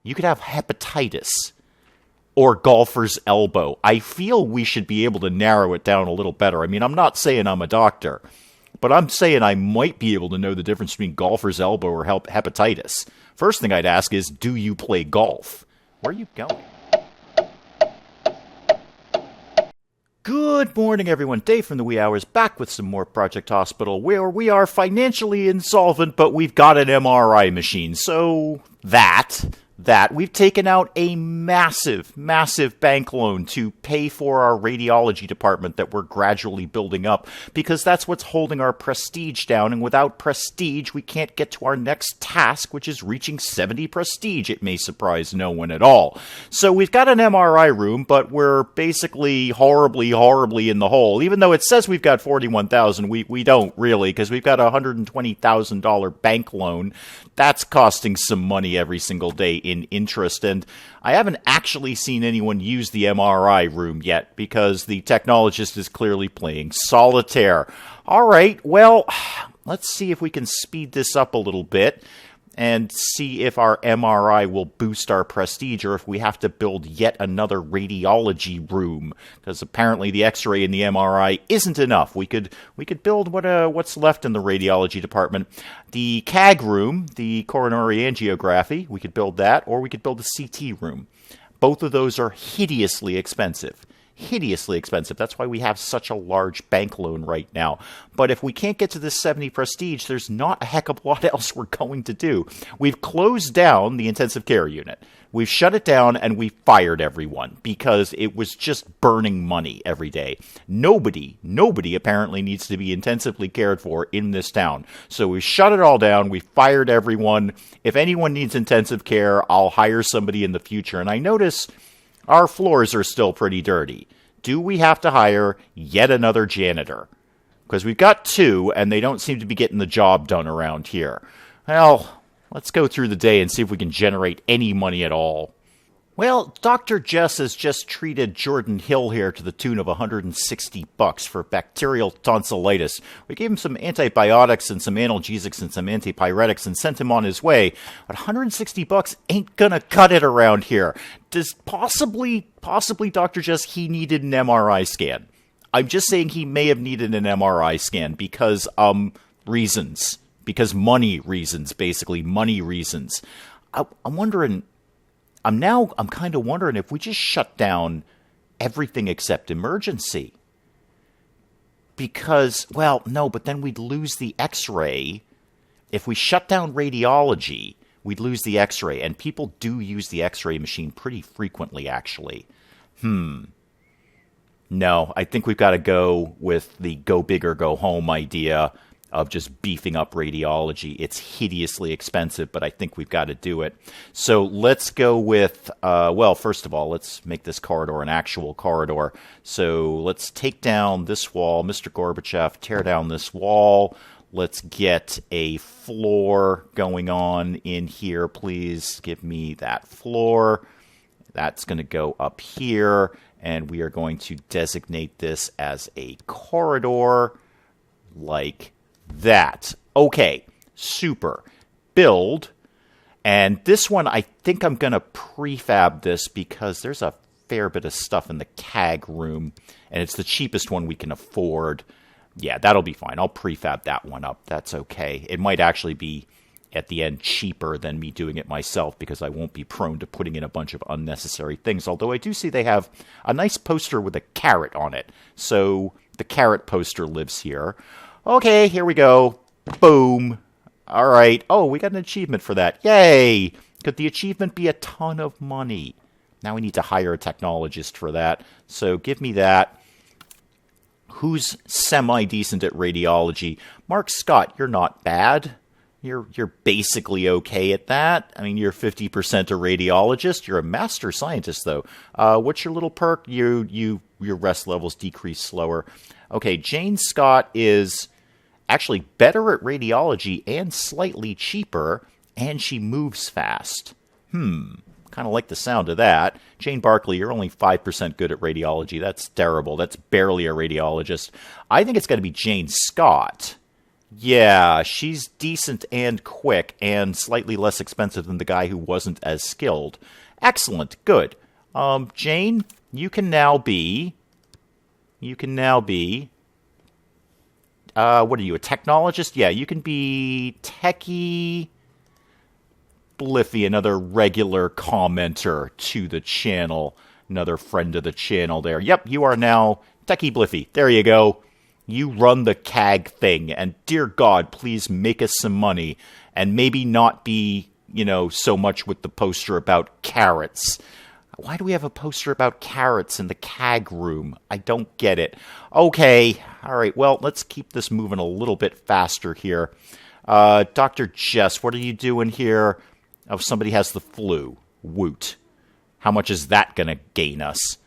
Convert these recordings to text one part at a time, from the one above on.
You could have hepatitis or golfer's elbow. I feel we should be able to narrow it down a little better. I mean, I'm not saying I'm a doctor, but I'm saying I might be able to know the difference between golfer's elbow or hepatitis. First thing I'd ask is, do you play golf? Where are you going? Good morning, everyone. Dave from the wee hours, back with some more Project Hospital, where we are financially insolvent, but we've got an MRI machine. So that we've taken out a massive bank loan to pay for our radiology department that we're gradually building up, because that's what's holding our prestige down, and without prestige we can't get to our next task, which is reaching 70 prestige. It may surprise no one at all. So we've got an MRI room, but we're basically horribly in the hole. Even though it says we've got $41,000, we don't really, because we've got a $120,000 bank loan. That's costing some money every single day in interest, and I haven't actually seen anyone use the MRI room yet because the technologist is clearly playing solitaire. All right, well, let's see if we can speed this up a little bit and see if our MRI will boost our prestige, or if we have to build yet another radiology room, because apparently the X-ray and the MRI isn't enough. We could build what's left in the radiology department. The CAG room, the coronary angiography, we could build that, or we could build a CT room. Both of those are hideously expensive. That's why we have such a large bank loan right now. But if we can't get to this 70 prestige, there's not a heck of a lot else we're going to do. We've closed down the intensive care unit. We've shut it down, and we fired everyone because it was just burning money every day. Nobody apparently needs to be intensively cared for in this town. So we shut it all down. We fired everyone. If anyone needs intensive care, I'll hire somebody in the future. And I notice our floors are still pretty dirty. Do we have to hire yet another janitor? Because we've got two, and they don't seem to be getting the job done around here. Well, let's go through the day and see if we can generate any money at all. Well, Dr. Jess has just treated Jordan Hill here to the tune of $160 for bacterial tonsillitis. We gave him some antibiotics and some analgesics and some antipyretics and sent him on his way. But $160 ain't gonna cut it around here. Does possibly Dr. Jess, he needed an MRI scan. I'm just saying he may have needed an MRI scan because, reasons. Because money reasons, basically. Money reasons. I'm kind of wondering if we just shut down everything except emergency. Because, well, no, but then we'd lose the X-ray. If we shut down radiology, we'd lose the X-ray. And people do use the X-ray machine pretty frequently, actually. No, I think we've got to go with the go big or go home idea of just beefing up radiology. It's hideously expensive, but I think we've got to do it. So let's go with, well, first of all, let's make this corridor an actual corridor. So let's take down this wall. Mr. Gorbachev, tear down this wall. Let's get a floor going on in here. Please give me that floor. That's going to go up here, and we are going to designate this as a corridor like that. Okay, super. Build. And this one, I think I'm going to prefab this because there's a fair bit of stuff in the CAG room, and it's the cheapest one we can afford. Yeah, that'll be fine. I'll prefab that one up. That's okay. It might actually be, at the end, cheaper than me doing it myself because I won't be prone to putting in a bunch of unnecessary things. Although I do see they have a nice poster with a carrot on it. So the carrot poster lives here. Okay, here we go. Boom. All right. Oh, we got an achievement for that. Yay! Could the achievement be a ton of money? Now we need to hire a technologist for that. So give me that. Who's semi-decent at radiology? Mark Scott, you're not bad. You're basically okay at that. I mean, you're 50% a radiologist. You're a master scientist, though. What's your little perk? Your rest levels decrease slower. Okay, Jane Scott is actually better at radiology and slightly cheaper, and she moves fast. Kind of like the sound of that. Jane Barkley, you're only 5% good at radiology. That's terrible. That's barely a radiologist. I think it's got to be Jane Scott. Yeah, she's decent and quick and slightly less expensive than the guy who wasn't as skilled. Excellent. Good. Jane, you can now be... what are you, a technologist? Yeah, you can be Techie Bliffy, another regular commenter to the channel. Another friend of the channel there. Yep, you are now Techie Bliffy. There you go. You run the CAG thing, and dear God, please make us some money, and maybe not be, so much with the poster about carrots. Why do we have a poster about carrots in the CAG room? I don't get it. Okay, all right, well, let's keep this moving a little bit faster here. Dr. Jess, what are you doing here? Oh, somebody has the flu. Woot. How much is that going to gain us?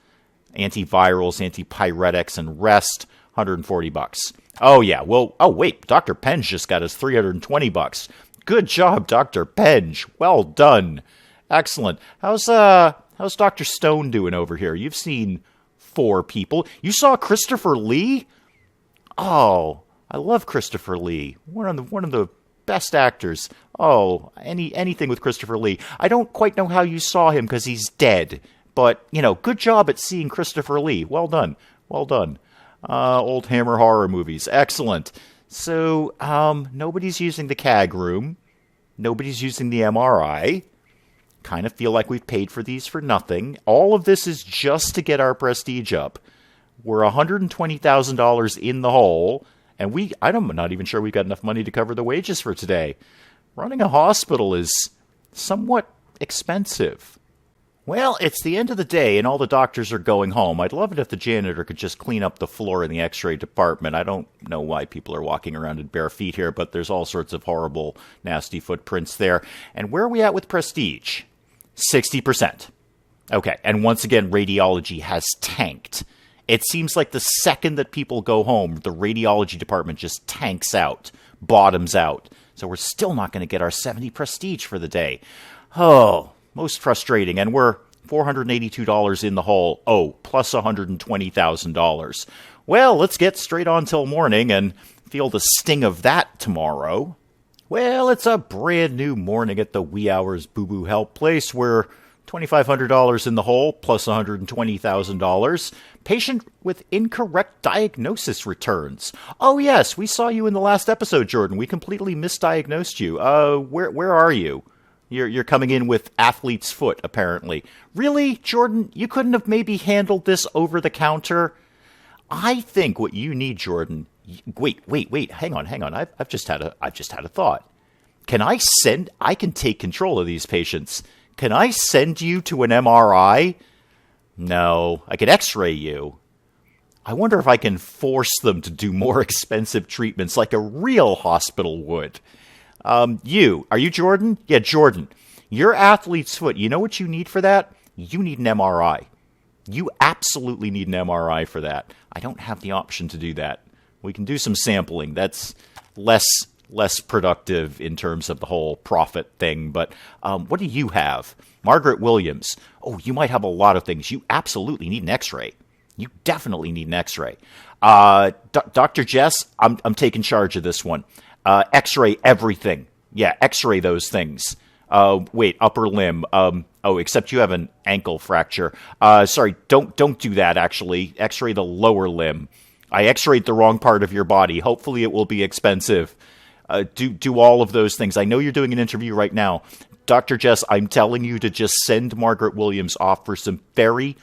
Antivirals, antipyretics, and rest, $140. Oh, yeah, well, oh, wait, Dr. Penge just got us $320. Good job, Dr. Penge. Well done. Excellent. How's Dr. Stone doing over here? You've seen 4 people. You saw Christopher Lee? Oh, I love Christopher Lee. One of the best actors. Oh, anything with Christopher Lee. I don't quite know how you saw him because he's dead. But, good job at seeing Christopher Lee. Well done. Well done. Old Hammer horror movies. Excellent. So, nobody's using the CAG room. Nobody's using the MRI. Kind of feel like we've paid for these for nothing. All of this is just to get our prestige up. We're $120,000 in the hole, and I'm not even sure we've got enough money to cover the wages for today. Running a hospital is somewhat expensive. Well, it's the end of the day, and all the doctors are going home. I'd love it if the janitor could just clean up the floor in the x-ray department. I don't know why people are walking around in bare feet here, but there's all sorts of horrible, nasty footprints there. And where are we at with prestige? 60%. Okay, and once again, radiology has tanked. It seems like the second that people go home, the radiology department just tanks out, bottoms out. So we're still not going to get our 70 prestige for the day. Oh, most frustrating. And we're $482 in the hole. Oh, plus $120,000. Well, let's get straight on till morning and feel the sting of that tomorrow. Well, it's a brand new morning at the wee hours boo-boo help place. We're $2,500 in the hole, plus $120,000. Patient with incorrect diagnosis returns. Oh, yes, we saw you in the last episode, Jordan. We completely misdiagnosed you. Where are you? You're coming in with athlete's foot, apparently. Really, Jordan? You couldn't have maybe handled this over the counter? I think what you need, Jordan... Wait, hang on. I've just had a thought. I can take control of these patients. Can I send you to an MRI? No, I could x-ray you. I wonder if I can force them to do more expensive treatments like a real hospital would. Are you Jordan? Yeah, Jordan. Your athlete's foot, you know what you need for that? You need an MRI. You absolutely need an MRI for that. I don't have the option to do that. We can do some sampling. That's less productive in terms of the whole profit thing. But what do you have? Margaret Williams. Oh, you might have a lot of things. You absolutely need an x-ray. You definitely need an x-ray. Dr. Jess, I'm taking charge of this one. X-ray everything. Yeah, x-ray those things. Wait, upper limb. Except you have an ankle fracture. Sorry, don't do that, actually. X-ray the lower limb. I x-rayed the wrong part of your body. Hopefully it will be expensive. Do all of those things. I know you're doing an interview right now. Dr. Jess, I'm telling you to just send Margaret Williams off for some very,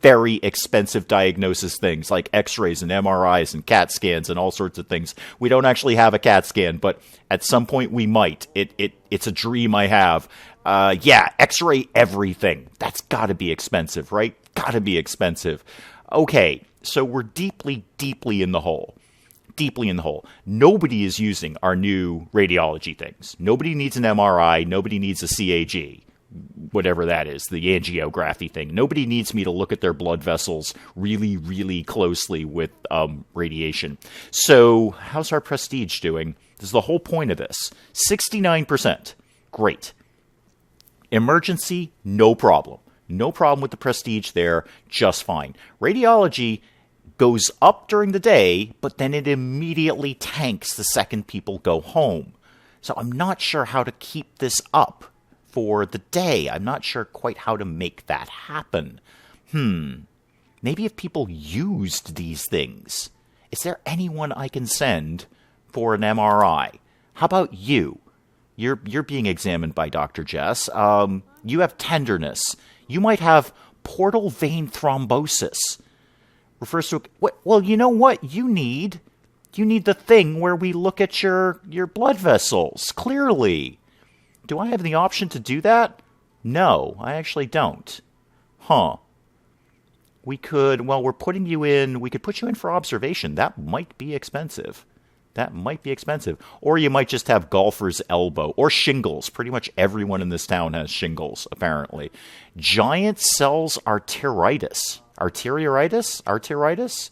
very expensive diagnosis things like x-rays and MRIs and CAT scans and all sorts of things. We don't actually have a CAT scan, but at some point we might. It's a dream I have. X-ray everything. That's got to be expensive, right? Got to be expensive. Okay. So we're deeply, deeply in the hole. Deeply in the hole. Nobody is using our new radiology things. Nobody needs an MRI. Nobody needs a CAG. Whatever that is, the angiography thing. Nobody needs me to look at their blood vessels really, really closely with radiation. So how's our prestige doing? This is the whole point of this. 69%. Great. Emergency, no problem. No problem with the prestige there. Just fine. Radiology, goes up during the day, but then it immediately tanks the second people go home. So I'm not sure how to keep this up for the day. I'm not sure quite how to make that happen. Maybe if people used these things. Is there anyone I can send for an MRI? How about you? You're being examined by Dr. Jess. You have tenderness. You might have portal vein thrombosis. Refers to well, you know what you need? You need the thing where we look at your blood vessels clearly. Do I have the option to do that? No, I actually don't. We could, well, we're putting you in, we could put you in for observation. That might be expensive. Or you might just have golfer's elbow or shingles. Pretty much everyone in this town has shingles, apparently. Giant cells arteritis. Arteritis?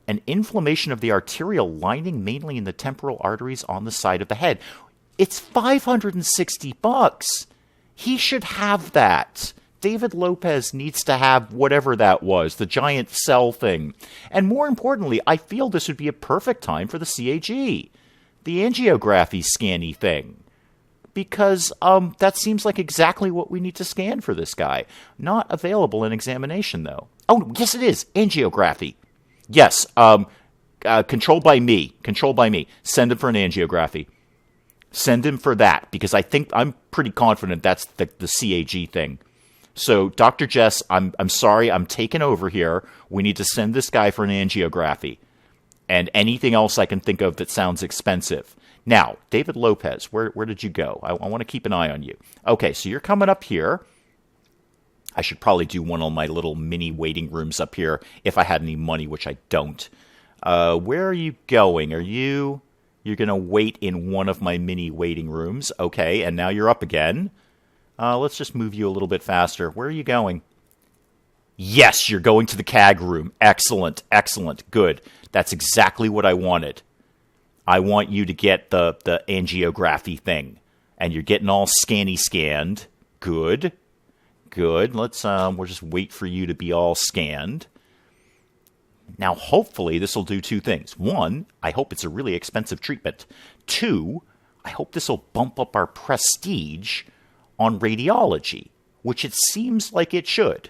An inflammation of the arterial lining, mainly in the temporal arteries on the side of the head. It's $560. He should have that. David Lopez needs to have whatever that was, the giant cell thing. And more importantly, I feel this would be a perfect time for the CAG, the angiography scanny thing. Because that seems like exactly what we need to scan for this guy. Not available in examination, though. Oh, yes, it is. Angiography. Yes, controlled by me. Send him for an angiography. Send him for that, because I'm pretty confident that's the CAG thing. So, Dr. Jess, I'm sorry, I'm taking over here. We need to send this guy for an angiography. And anything else I can think of that sounds expensive. Now, David Lopez, where did you go? I want to keep an eye on you. Okay, so you're coming up here. I should probably do one of my little mini waiting rooms up here if I had any money, which I don't. Where are you going? You're going to wait in one of my mini waiting rooms. Okay, and now you're up again. Let's just move you a little bit faster. Where are you going? Yes, you're going to the CAG room. Excellent. Good. That's exactly what I wanted. I want you to get the angiography thing. And you're getting all scanned. Good. Let's, we'll just wait for you to be all scanned. Now, hopefully, this will do two things. One, I hope it's a really expensive treatment. Two, I hope this will bump up our prestige on radiology, which it seems like it should.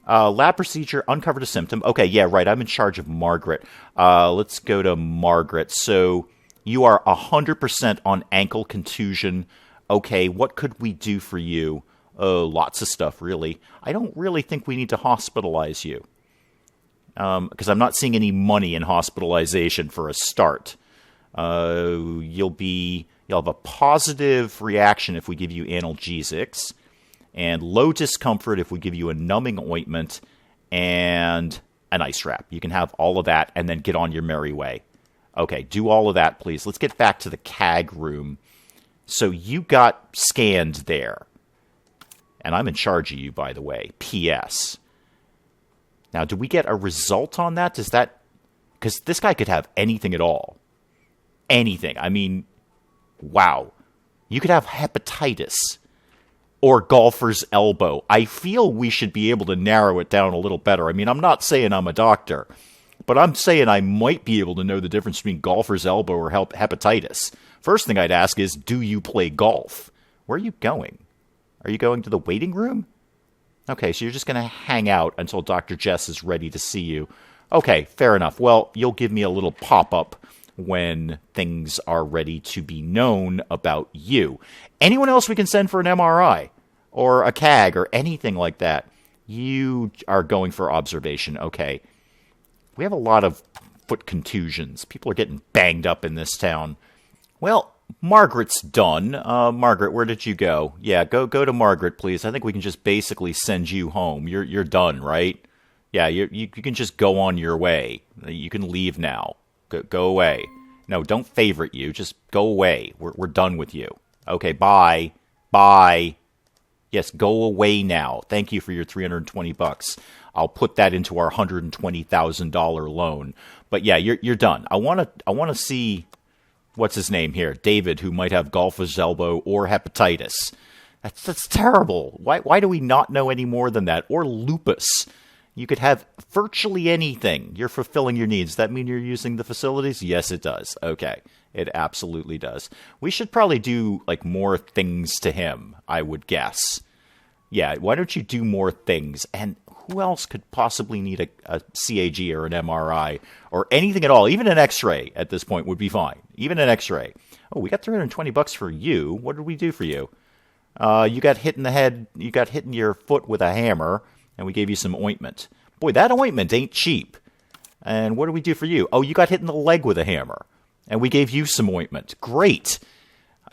Lab procedure, uncovered a symptom. Okay, yeah, right, I'm in charge of Margaret. Let's go to Margaret. So you are 100% on ankle contusion. Okay, what could we do for you? Lots of stuff, really. I don't really think we need to hospitalize you. Because I'm not seeing any money in hospitalization for a start. You'll have a positive reaction if we give you analgesics, and low discomfort if we give you a numbing ointment and an ice wrap. You can have all of that and then get on your merry way. Okay, do all of that, please. Let's get back to the CAG room. So you got scanned there. And I'm in charge of you, by the way. P.S. Now, do we get a result on that? Because this guy could have anything at all. Anything. I mean, wow. You could have hepatitis or golfer's elbow. I feel we should be able to narrow it down a little better. I mean, I'm not saying I'm a doctor, but I'm saying I might be able to know the difference between golfer's elbow or hepatitis. First thing I'd ask is, do you play golf? Where are you going? Are you going to the waiting room? Okay, so you're just going to hang out until Dr. Jess is ready to see you. Okay, fair enough. Well, you'll give me a little pop-up when things are ready to be known about you. Anyone else we can send for an MRI or a CAG or anything like that? You are going for observation. Okay. We have a lot of foot contusions. People are getting banged up in this town. Well, Margaret's done. Margaret, where did you go? Yeah, go to Margaret, please. I think we can just basically send you home. You're done, right? Yeah, you can just go on your way. You can leave now. Go away. No, don't favorite you. Just go away. We're done with you. Okay, bye. Yes, go away now. Thank you for your $320. I'll put that into our $120,000 loan. But yeah, you're done. I want to see what's his name here, David, who might have golfer's elbow or hepatitis. That's terrible. Why do we not know any more than that? Or lupus. You could have virtually anything. You're fulfilling your needs. Does that mean you're using the facilities? Yes, it does. Okay. It absolutely does. We should probably do, like, more things to him, I would guess. Yeah, why don't you do more things? And who else could possibly need a CAG or an MRI or anything at all? Even an X-ray at this point would be fine. Even an X-ray. Oh, we got $320 for you. What did we do for you? You got hit in the head. You got hit in your foot with a hammer, and we gave you some ointment. Boy, that ointment ain't cheap. And what did we do for you? Oh, you got hit in the leg with a hammer, and we gave you some ointment. Great.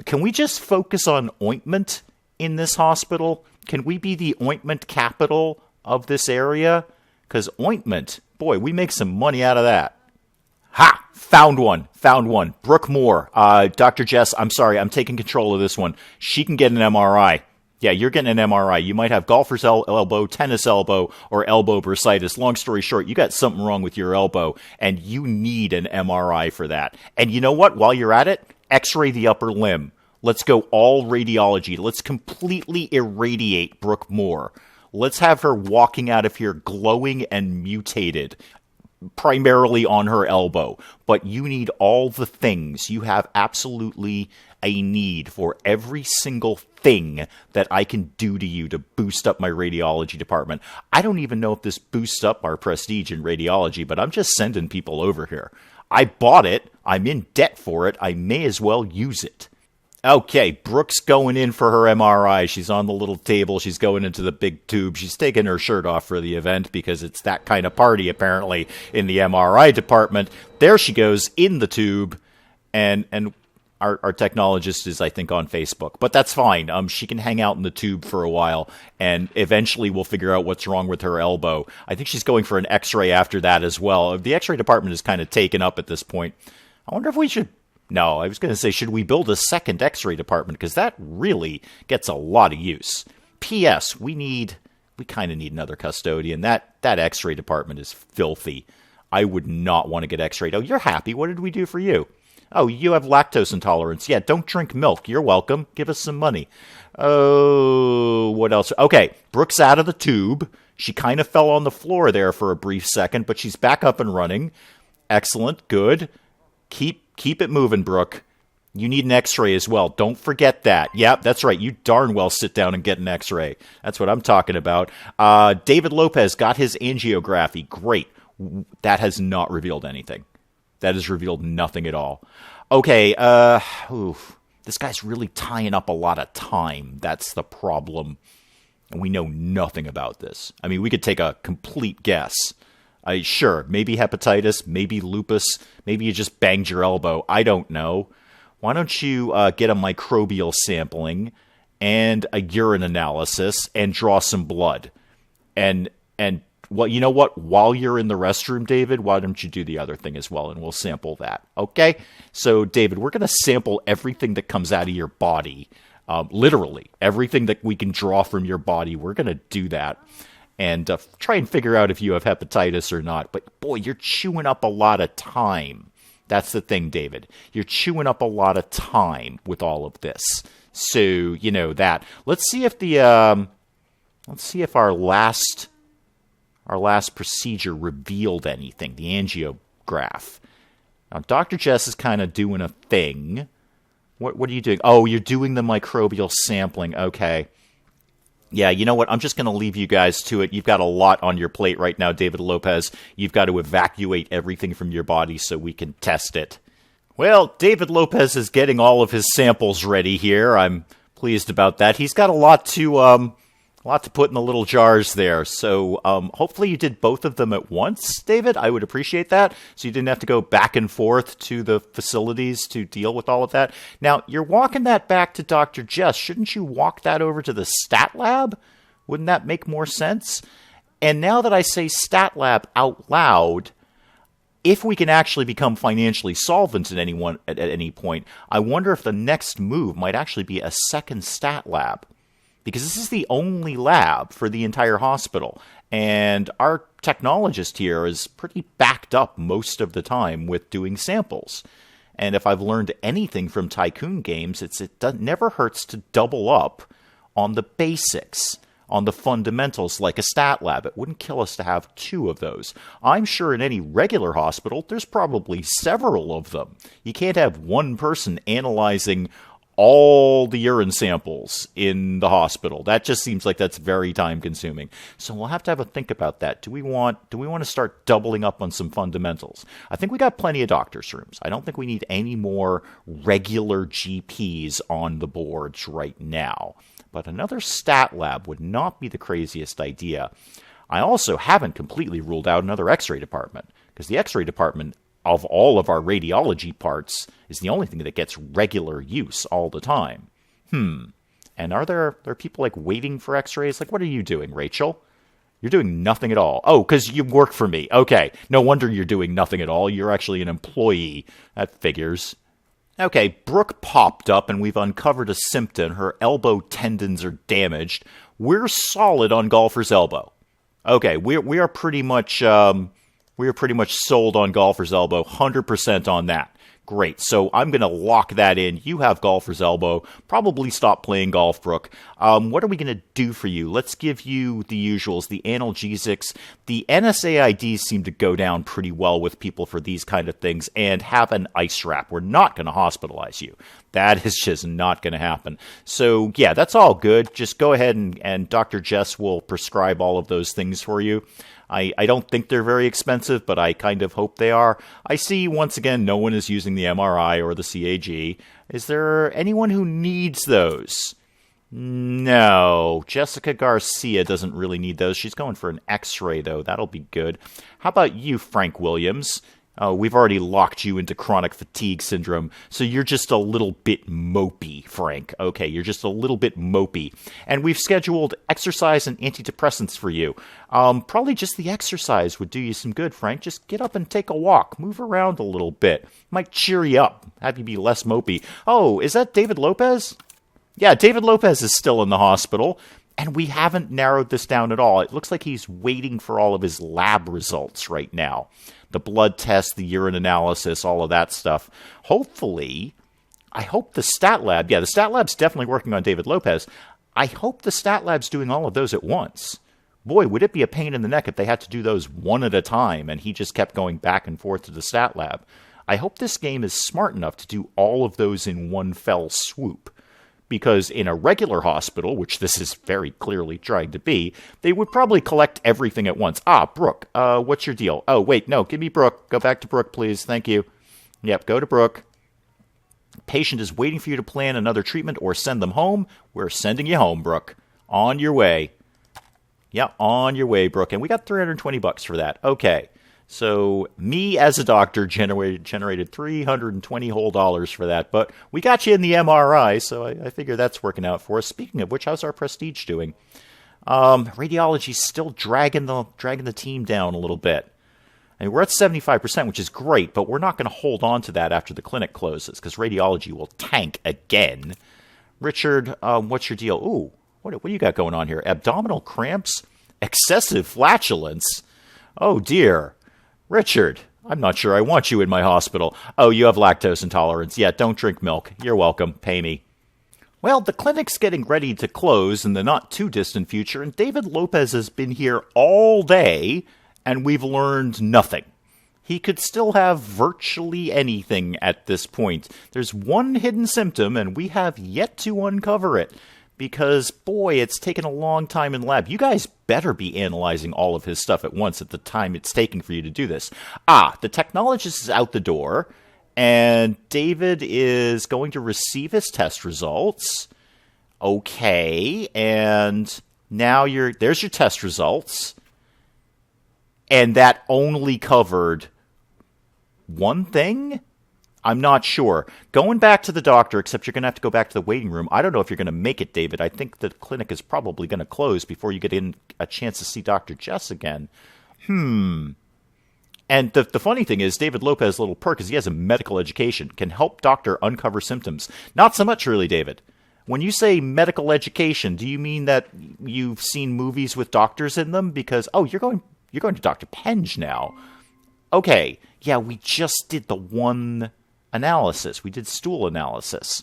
Can we just focus on ointment in this hospital? Can we be the ointment capital of this area? Because ointment, boy, we make some money out of that. Ha! Found one. Brooke Moore. Dr. Jess, I'm sorry, I'm taking control of this one. She can get an MRI. Yeah, you're getting an MRI. You might have golfer's elbow, tennis elbow, or elbow bursitis. Long story short, you got something wrong with your elbow, and you need an MRI for that. And you know what? While you're at it, X-ray the upper limb. Let's go all radiology. Let's completely irradiate Brooke Moore. Let's have her walking out of here glowing and mutated, primarily on her elbow. But you need all the things. You have absolutely a need for every single thing that I can do to you to boost up my radiology department. I don't even know if this boosts up our prestige in radiology, but I'm just sending people over here. I bought it. I'm in debt for it. I may as well use it. Okay, Brooke's going in for her MRI. She's on the little table. She's going into the big tube. She's taking her shirt off for the event because it's that kind of party, apparently, in the MRI department. There she goes in the tube, and our technologist is, I think, on Facebook. But that's fine. She can hang out in the tube for a while, and eventually we'll figure out what's wrong with her elbow. I think she's going for an X-ray after that as well. The X-ray department is kind of taken up at this point. I wonder if we should... No, I was going to say, should we build a second X-ray department? Because that really gets a lot of use. P.S. We kind of need another custodian. That X-ray department is filthy. I would not want to get X-rayed. Oh, you're happy. What did we do for you? Oh, you have lactose intolerance. Yeah, don't drink milk. You're welcome. Give us some money. Oh, what else? Okay, Brooke's out of the tube. She kind of fell on the floor there for a brief second, but she's back up and running. Excellent. Good. Keep it moving, Brooke. You need an X-ray as well. Don't forget that. Yep, that's right. You darn well sit down and get an X-ray. That's what I'm talking about. David Lopez got his angiography. Great. That has not revealed anything. That has revealed nothing at all. Okay, this guy's really tying up a lot of time. That's the problem. And we know nothing about this. I mean, we could take a complete guess. Sure, maybe hepatitis, maybe lupus, maybe you just banged your elbow. I don't know. Why don't you get a microbial sampling and a urine analysis and draw some blood? And well, you know what? While you're in the restroom, David, why don't you do the other thing as well, and we'll sample that. Okay? So, David, we're going to sample everything that comes out of your body. Literally, everything that we can draw from your body, we're going to do that. And try and figure out if you have hepatitis or not. But, boy, you're chewing up a lot of time. That's the thing, David. You're chewing up a lot of time with all of this. So, you know that. Let's see if our last procedure revealed anything, the angiograph. Now, Dr. Jess is kind of doing a thing. What are you doing? Oh, you're doing the microbial sampling. Okay. Yeah, you know what? I'm just going to leave you guys to it. You've got a lot on your plate right now, David Lopez. You've got to evacuate everything from your body so we can test it. Well, David Lopez is getting all of his samples ready here. I'm pleased about that. He's got a lot to put in the little jars there. So hopefully you did both of them at once, David. I would appreciate that. So you didn't have to go back and forth to the facilities to deal with all of that. Now, you're walking that back to Dr. Jess. Shouldn't you walk that over to the stat lab? Wouldn't that make more sense? And now that I say stat lab out loud, if we can actually become financially solvent at any point, I wonder if the next move might actually be a second stat lab. Because this is the only lab for the entire hospital. And our technologist here is pretty backed up most of the time with doing samples. And if I've learned anything from Tycoon games, it never hurts to double up on the basics. on the fundamentals like a stat lab. It wouldn't kill us to have 2 of those. I'm sure in any regular hospital, there's probably several of them. You can't have one person analyzing all the urine samples in the hospital. That just seems like that's very time consuming. So we'll have to have a think about that. Do we want to start doubling up on some fundamentals? I think we got plenty of doctors' rooms. I don't think we need any more regular GPs on the boards right now. But another stat lab would not be the craziest idea. I also haven't completely ruled out another x-ray department, because the x-ray department of all of our radiology parts is the only thing that gets regular use all the time. And are there people like waiting for x-rays? Like, what are you doing, Rachel? You're doing nothing at all. Oh, because you work for me. Okay, no wonder you're doing nothing at all. You're actually an employee. That figures. Okay, Brooke popped up and we've uncovered a symptom. Her elbow tendons are damaged. We're solid on golfer's elbow. Okay, we are pretty much sold on golfer's elbow, 100% on that. Great. So I'm going to lock that in. You have golfer's elbow. Probably stop playing golf, Brooke. What are we going to do for you? Let's give you the usuals, the analgesics. The NSAIDs seem to go down pretty well with people for these kind of things, and have an ice wrap. We're not going to hospitalize you. That is just not going to happen. So, yeah, that's all good. Just go ahead and Dr. Jess will prescribe all of those things for you. I don't think they're very expensive, but I kind of hope they are. I see, once again, no one is using the MRI or the CAG. Is there anyone who needs those? No. Jessica Garcia doesn't really need those. She's going for an X-ray, though. That'll be good. How about you, Frank Williams? We've already locked you into chronic fatigue syndrome, so you're just a little bit mopey, Frank. Okay, you're just a little bit mopey. And we've scheduled exercise and antidepressants for you. Probably just the exercise would do you some good, Frank. Just get up and take a walk. Move around a little bit. Might cheer you up. Have you be less mopey. Oh, is that David Lopez? Yeah, David Lopez is still in the hospital. And we haven't narrowed this down at all. It looks like he's waiting for all of his lab results right now. The blood test, the urine analysis, all of that stuff. Hopefully, I hope the stat lab, the stat lab's definitely working on David Lopez. I hope the stat lab's doing all of those at once. Boy, would it be a pain in the neck if they had to do those one at a time and he just kept going back and forth to the stat lab. I hope this game is smart enough to do all of those in one fell swoop. Because in a regular hospital, which this is very clearly trying to be, they would probably collect everything at once. Brooke, what's your deal? Oh, wait, no, give me Brooke. Go back to Brooke, please. Thank you. Yep, go to Brooke. Patient is waiting for you to plan another treatment or send them home. We're sending you home, Brooke. On your way. Yeah, on your way, Brooke. And we got $320 for that. Okay. So me as a doctor generated $320 whole for that, but we got you in the MRI, so I figure that's working out for us. Speaking of which, how's our prestige doing? Radiology's still dragging the team down a little bit. I mean, we're at 75%, which is great, but we're not going to hold on to that after the clinic closes, because radiology will tank again. Richard, what's your deal? Ooh, what do you got going on here? Abdominal cramps? Excessive flatulence? Oh, dear. Richard, I'm not sure I want you in my hospital. Oh, you have lactose intolerance. Yeah, don't drink milk. You're welcome. Pay me. Well, the clinic's getting ready to close in the not-too-distant future, and David Lopez has been here all day, and we've learned nothing. He could still have virtually anything at this point. There's one hidden symptom, and we have yet to uncover it. Because, boy, it's taken a long time in lab. You guys better be analyzing all of his stuff at once at the time it's taking for you to do this. The technologist is out the door, and David is going to receive his test results. Okay, and now there's your test results. And that only covered one thing? I'm not sure. Going back to the doctor, except you're going to have to go back to the waiting room. I don't know if you're going to make it, David. I think the clinic is probably going to close before you get in a chance to see Dr. Jess again. And the funny thing is, David Lopez's little perk is he has a medical education, can help doctor uncover symptoms. Not so much, really, David. When you say medical education, do you mean that you've seen movies with doctors in them? Because, you're going to Dr. Penge now. Okay, yeah, we just did the one analysis. We did stool analysis.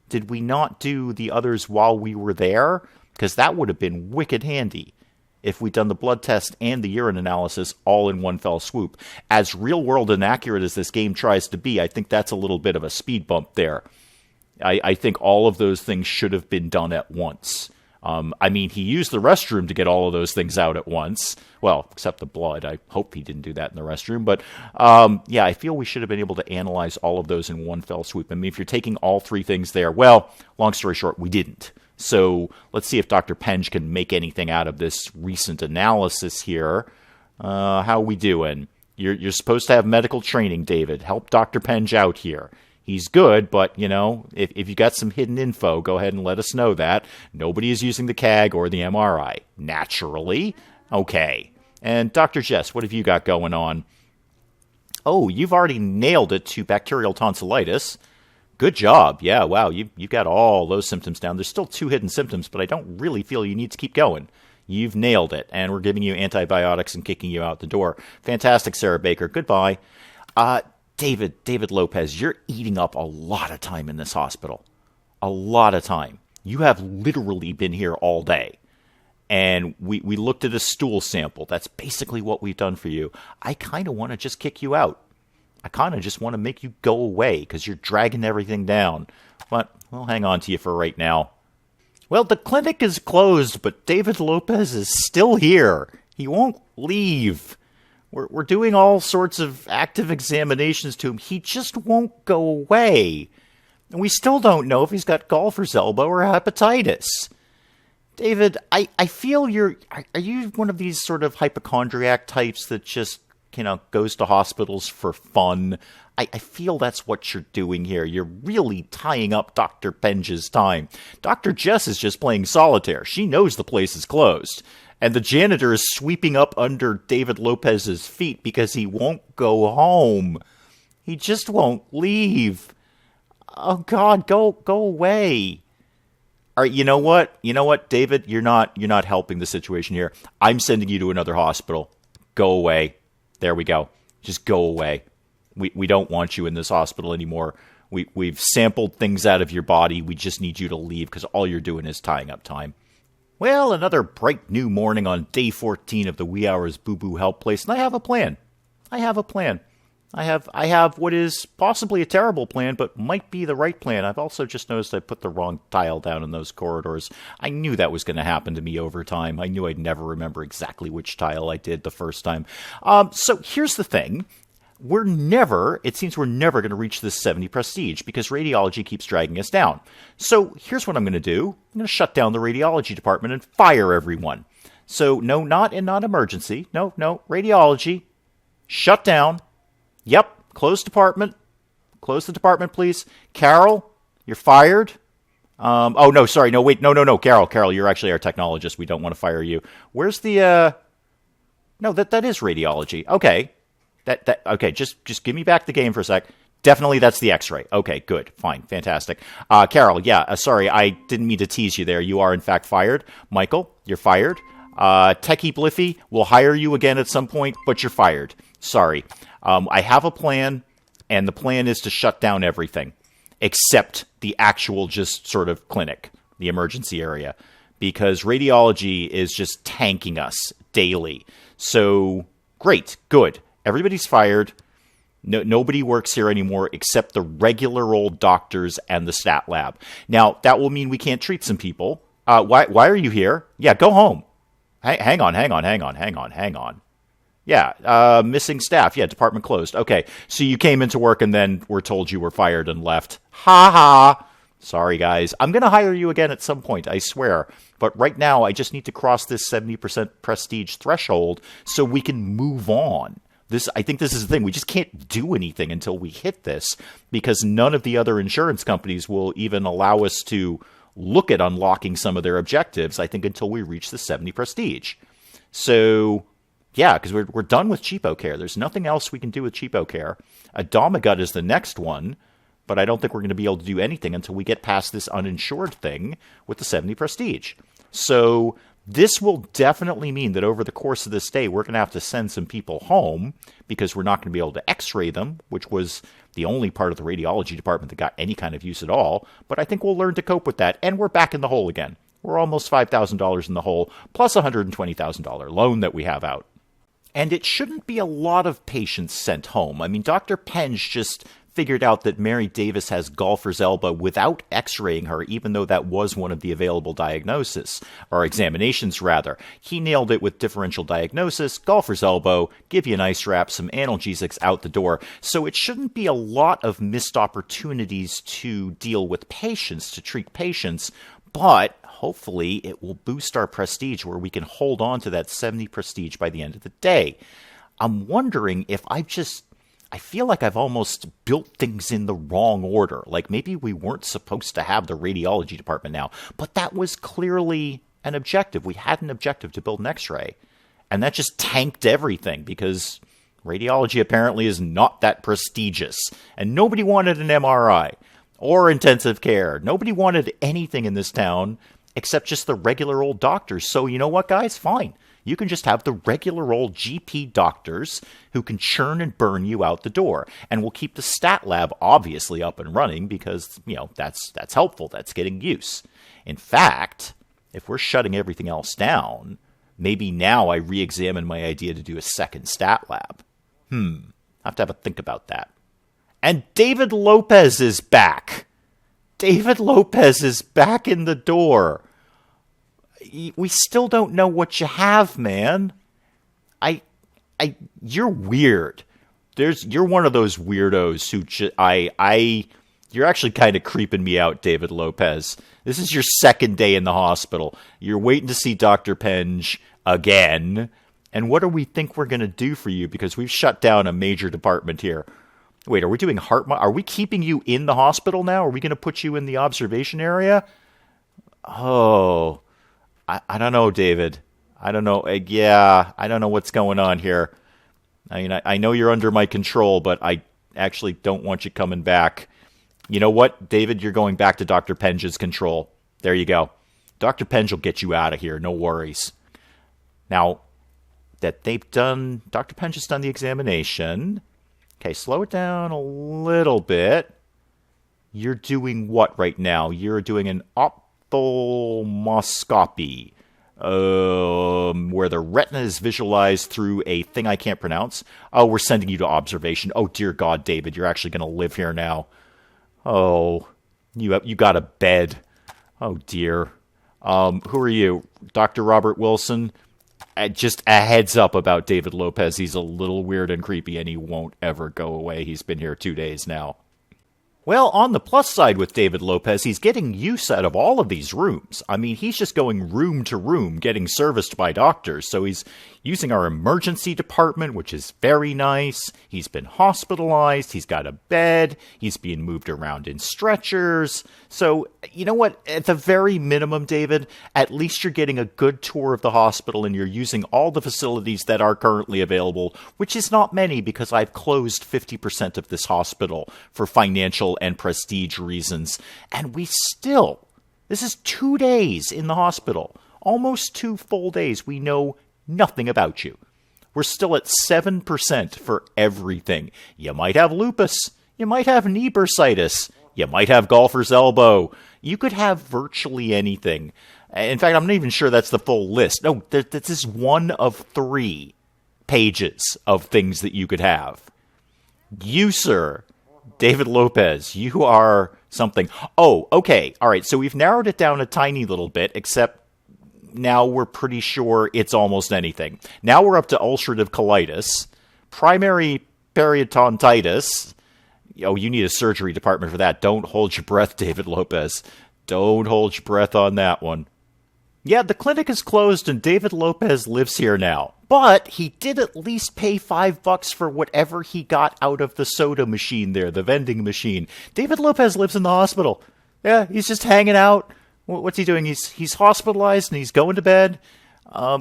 Did we not do the others while we were there? because that would have been wicked handy if we'd done the blood test and the urine analysis all in one fell swoop. As real-world inaccurate as this game tries to be, I think that's a little bit of a speed bump there. I think all of those things should have been done at once. I mean, he used the restroom to get all of those things out at once. Well, except the blood. I hope he didn't do that in the restroom. But, yeah, I feel we should have been able to analyze all of those in one fell swoop. I mean, if you're taking all three things there, well, long story short, we didn't. So let's see if Dr. Penge can make anything out of this recent analysis here. How are we doing? You're supposed to have medical training, David. Help Dr. Penge out here. He's good, but, you know, if you got some hidden info, go ahead and let us know that. Nobody is using the CAG or the MRI. Naturally. Okay. And Dr. Jess, what have you got going on? Oh, you've already nailed it to bacterial tonsillitis. Good job. Yeah, wow, you've got all those symptoms down. There's still 2 hidden symptoms, but I don't really feel you need to keep going. You've nailed it, and we're giving you antibiotics and kicking you out the door. Fantastic, Sarah Baker. Goodbye. David Lopez, you're eating up a lot of time in this hospital. A lot of time. You have literally been here all day. And we looked at a stool sample. That's basically what we've done for you. I kind of want to just kick you out. I kind of just want to make you go away because you're dragging everything down. But we'll hang on to you for right now. Well, the clinic is closed, but David Lopez is still here. He won't leave. We're doing all sorts of active examinations to him. He just won't go away. And we still don't know if he's got golfer's elbow or hepatitis. David, I feel are you one of these sort of hypochondriac types that just, goes to hospitals for fun? I feel that's what you're doing here. You're really tying up Dr. Penge's time. Dr. Jess is just playing solitaire. She knows the place is closed. And the janitor is sweeping up under David Lopez's feet because he won't go home. He just won't leave. Oh, God, go away. All right, you know what? David? You're not helping the situation here. I'm sending you to another hospital. Go away. There we go. Just go away. We don't want you in this hospital anymore. We've sampled things out of your body. We just need you to leave because all you're doing is tying up time. Well, another bright new morning on day 14 of the Wee Hours Boo Boo Help Place, and I have a plan. I have what is possibly a terrible plan, but might be the right plan. I've also just noticed I put the wrong tile down in those corridors. I knew that was going to happen to me over time. I knew I'd never remember exactly which tile I did the first time. So here's the thing. It seems we're never going to reach this 70 prestige because radiology keeps dragging us down. So here's what I'm going to do. I'm going to shut down the radiology department and fire everyone. So no, not emergency. No, radiology. Shut down. Yep, close department. Close the department, please. Carol, you're fired. No, Carol, you're actually our technologist. We don't want to fire you. Where's the, no, that is radiology. Okay. Okay, just give me back the game for a sec. Definitely that's the X-ray. Okay, good, fine, fantastic. Carol, yeah, sorry, I didn't mean to tease you there. You are in fact fired. Michael, you're fired. Techie Bliffy, we'll hire you again at some point, but you're fired. Sorry. I have a plan, and the plan is to shut down everything except the actual just sort of clinic, the emergency area, because radiology is just tanking us daily. So, great, good. Everybody's fired. Nobody works here anymore except the regular old doctors and the stat lab. Now, that will mean we can't treat some people. Why are you here? Yeah, go home. Hang on. Yeah, missing staff. Yeah, department closed. Okay, so you came into work and then were told you were fired and left. Ha ha. Sorry, guys. I'm going to hire you again at some point, I swear. But right now, I just need to cross this 70% prestige threshold so we can move on. I think this is the thing. We just can't do anything until we hit this because none of the other insurance companies will even allow us to look at unlocking some of their objectives, I think, until we reach the 70 prestige. So, yeah, because we're done with cheapo care. There's nothing else we can do with cheapo care. Adamagut is the next one, but I don't think we're going to be able to do anything until we get past this uninsured thing with the 70 prestige. So this will definitely mean that over the course of this day, we're going to have to send some people home because we're not going to be able to x-ray them, which was the only part of the radiology department that got any kind of use at all. But I think we'll learn to cope with that, and we're back in the hole again. We're almost $5,000 in the hole, plus a $120,000 loan that we have out. And it shouldn't be a lot of patients sent home. I mean, Dr. Penge just figured out that Mary Davis has golfer's elbow without x-raying her, even though that was one of the available diagnoses, or examinations rather. He nailed it with differential diagnosis, golfer's elbow, give you an ice wrap, some analgesics, out the door. So it shouldn't be a lot of missed opportunities to deal with patients, to treat patients, but hopefully it will boost our prestige where we can hold on to that 70 prestige by the end of the day. I'm wondering if I feel like I've almost built things in the wrong order. Like maybe we weren't supposed to have the radiology department now, but that was clearly an objective. We had an objective to build an x-ray, and that just tanked everything because radiology apparently is not that prestigious, and nobody wanted an MRI or intensive care. Nobody wanted anything in this town except just the regular old doctors. So you know what, guys? Fine. You can just have the regular old GP doctors who can churn and burn you out the door. And we'll keep the stat lab obviously up and running because, that's helpful. That's getting use. In fact, if we're shutting everything else down, maybe now I re-examine my idea to do a second stat lab. I have to have a think about that. And David Lopez is back. David Lopez is back in the door. We still don't know what you have, man. You're weird. You're one of those weirdos who you're actually kind of creeping me out, David Lopez. This is your second day in the hospital. You're waiting to see Dr. Penge again. And what do we think we're going to do for you? Because we've shut down a major department here. Wait, are we doing are we keeping you in the hospital now? Are we going to put you in the observation area? Oh, I don't know, David. I don't know. I don't know what's going on here. I mean, I know you're under my control, but I actually don't want you coming back. You know what, David? You're going back to Dr. Penge's control. There you go. Dr. Penge will get you out of here. No worries. Now that Dr. Penge has done the examination. Okay, slow it down a little bit. You're doing what right now? You're doing an ophthalmoscopy, where the retina is visualized through a thing I can't pronounce. Oh, we're sending you to observation. Oh, dear God, David, you're actually going to live here now. Oh, you got a bed. Oh, dear. Who are you? Dr. Robert Wilson? Just a heads up about David Lopez. He's a little weird and creepy, and he won't ever go away. He's been here 2 days now. Well, on the plus side with David Lopez, he's getting use out of all of these rooms. I mean, he's just going room to room, getting serviced by doctors. So he's using our emergency department, which is very nice. He's been hospitalized. He's got a bed. He's being moved around in stretchers. So, you know what? At the very minimum, David, at least you're getting a good tour of the hospital and you're using all the facilities that are currently available, which is not many because I've closed 50% of this hospital for financial and prestige reasons. And this is 2 days in the hospital, almost 2 full days. We know nothing about you. We're still at 7% for everything. You might have lupus. You might have knee bursitis. You might have golfer's elbow. You could have virtually anything. In fact, I'm not even sure that's the full list. No, this is one of 3 pages of things that you could have. You, sir, David Lopez, you are something. Oh, okay. All right. So we've narrowed it down a tiny little bit, except now we're pretty sure it's almost anything. Now we're up to ulcerative colitis, primary periodontitis. Oh, you need a surgery department for that. Don't hold your breath, David Lopez. Don't hold your breath on that one. Yeah, the clinic is closed and David Lopez lives here now. But he did at least pay $5 for whatever he got out of the soda machine there, the vending machine. David Lopez lives in the hospital. Yeah, he's just hanging out. What's he doing? He's hospitalized and he's going to bed.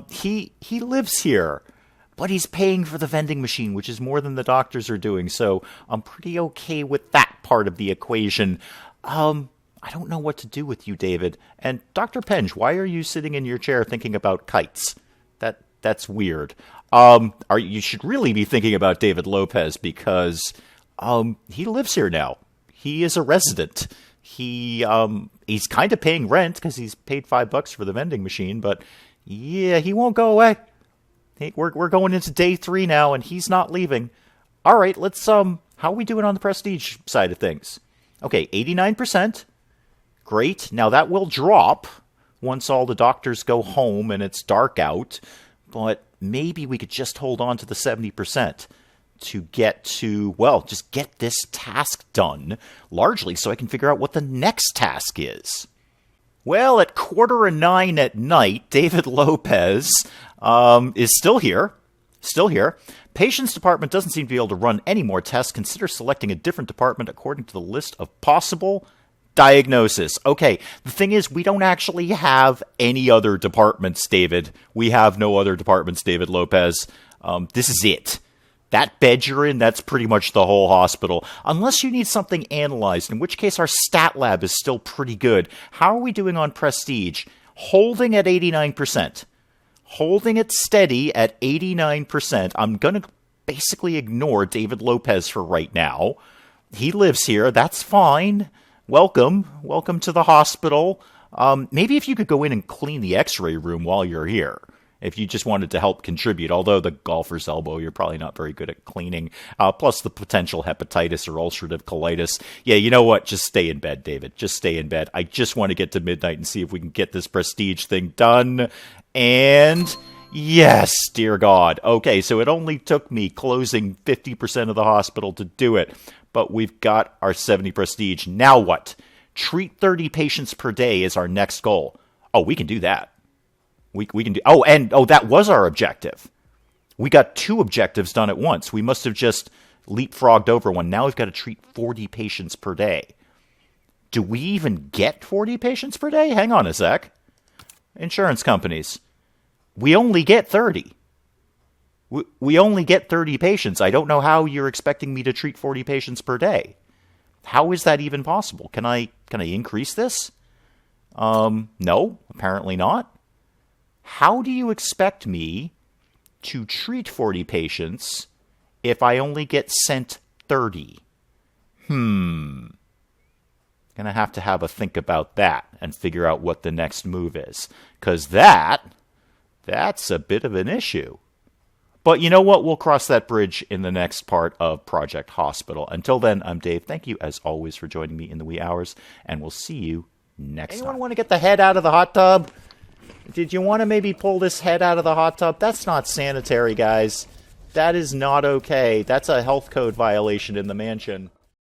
He lives here. But he's paying for the vending machine, which is more than the doctors are doing. So I'm pretty okay with that part of the equation. I don't know what to do with you, David. And Dr. Penge, why are you sitting in your chair thinking about kites? That's weird. You should really be thinking about David Lopez because he lives here now. He is a resident. He's kind of paying rent because he's paid $5 for the vending machine, but yeah, he won't go away. Hey, we're going into day 3 now, and he's not leaving. All right, let's how are we doing on the prestige side of things? Okay, 89%. Great. Now that will drop once all the doctors go home and it's dark out, but maybe we could just hold on to the 70% to get to, well, just get this task done, largely so I can figure out what the next task is. Well, at 8:45 at night, David Lopez is still here. Still here. Patients department doesn't seem to be able to run any more tests. Consider selecting a different department according to the list of possible diagnosis. Okay, the thing is, we don't actually have any other departments, David. We have no other departments, David Lopez. This is it. That bed you're in, that's pretty much the whole hospital. Unless you need something analyzed, in which case our stat lab is still pretty good. How are we doing on prestige? Holding at 89%. Holding it steady at 89%. I'm going to basically ignore David Lopez for right now. He lives here. That's fine. Welcome. Welcome to the hospital. Maybe if you could go in and clean the x-ray room while you're here. If you just wanted to help contribute, although the golfer's elbow, you're probably not very good at cleaning. Plus the potential hepatitis or ulcerative colitis. Yeah, you know what? Just stay in bed, David. Just stay in bed. I just want to get to midnight and see if we can get this prestige thing done. And yes, dear God. Okay, so it only took me closing 50% of the hospital to do it. But we've got our 70 prestige. Now what? Treat 30 patients per day is our next goal. Oh, we can do that. We can do. Oh, that was our objective. We got 2 objectives done at once. We must have just leapfrogged over one. Now we've got to treat 40 patients per day. Do we even get 40 patients per day? Hang on a sec. Insurance companies. We only get 30. We only get 30 patients. I don't know how you're expecting me to treat 40 patients per day. How is that even possible? Can I increase this? No, apparently not. How do you expect me to treat 40 patients if I only get sent 30? Gonna have to have a think about that and figure out what the next move is. Because that's a bit of an issue. But you know what? We'll cross that bridge in the next part of Project Hospital. Until then, I'm Dave. Thank you, as always, for joining me in the wee hours. And we'll see you next time. Anyone want to get the head out of the hot tub? Did you want to maybe pull this head out of the hot tub? That's not sanitary, guys. That is not okay. That's a health code violation in the mansion.